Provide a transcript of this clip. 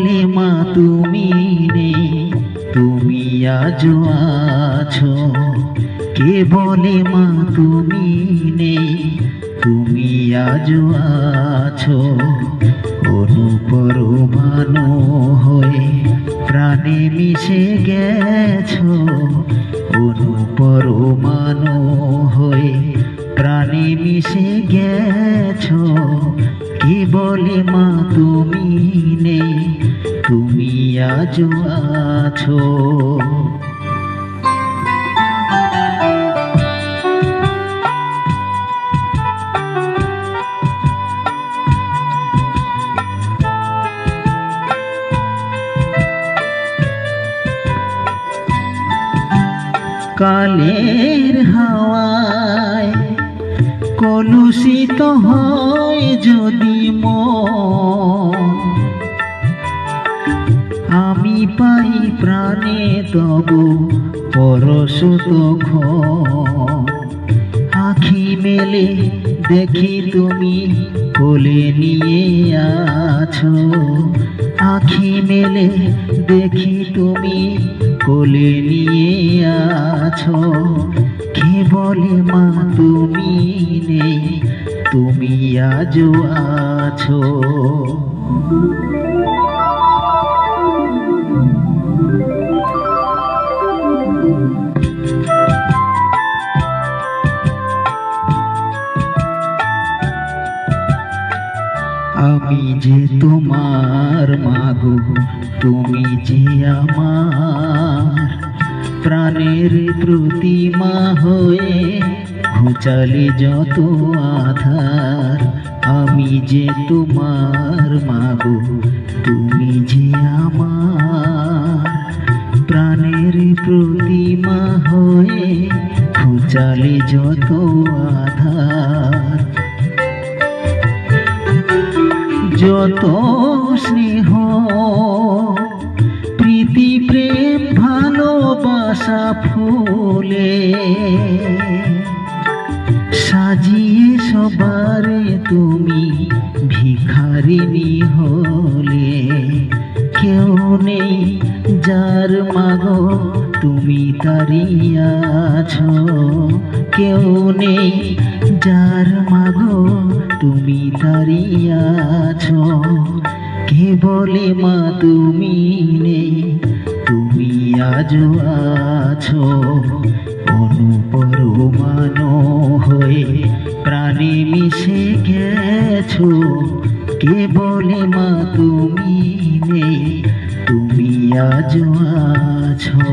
বলে মা তুমি নেই, তুমি আজও আছো। কে বলে মা তুমি নেই, তুমি আজও আছো। অনুপরমাণু হয়ে প্রাণে মিশে গেছো, অনুপরমাণু হয়ে প্রাণে মিশে গেছো। কে বলে মা তুমি নেই, তুমি আজও আছো। কালের হাওয়ায় কলুষিত হয় যদি মন, আমি পাই প্রাণে তব পরশ তখন। আখি মেলে দেখি তুমি কোলে নিয়ে আছো, আখি মেলে দেখি তুমি কোলে নিয়ে আছো। কে বলে মা তুমি নেই, তুমি আজও আছো। আমি যে তোমার মাগো, তুমি যে আমার প্রাণের প্রতিমা হয়ে ঘুচালে যত আধার। আমি যে তোমার মাগো, তুমি যে আমার প্রাণের প্রতিমা হয়ে ঘুচালে যত আধার। যত স্নেহ প্রীতি প্রেম ভালোবাসা ফুলে সাজিয়ে সবারে তুমি ভিখারিনী হলে। কেউ নেই যার মাগো তুমি তারি আছো, কেউ নেই যার মাগো তুমি তারি আছো। কে বলে মা তুমি নেই, তুমি আজও আছো। অনুপরমাণু হয়ে প্রাণে মিশে গেছো। কে বলে মা তুমি নেই, তুমি আজও আছো।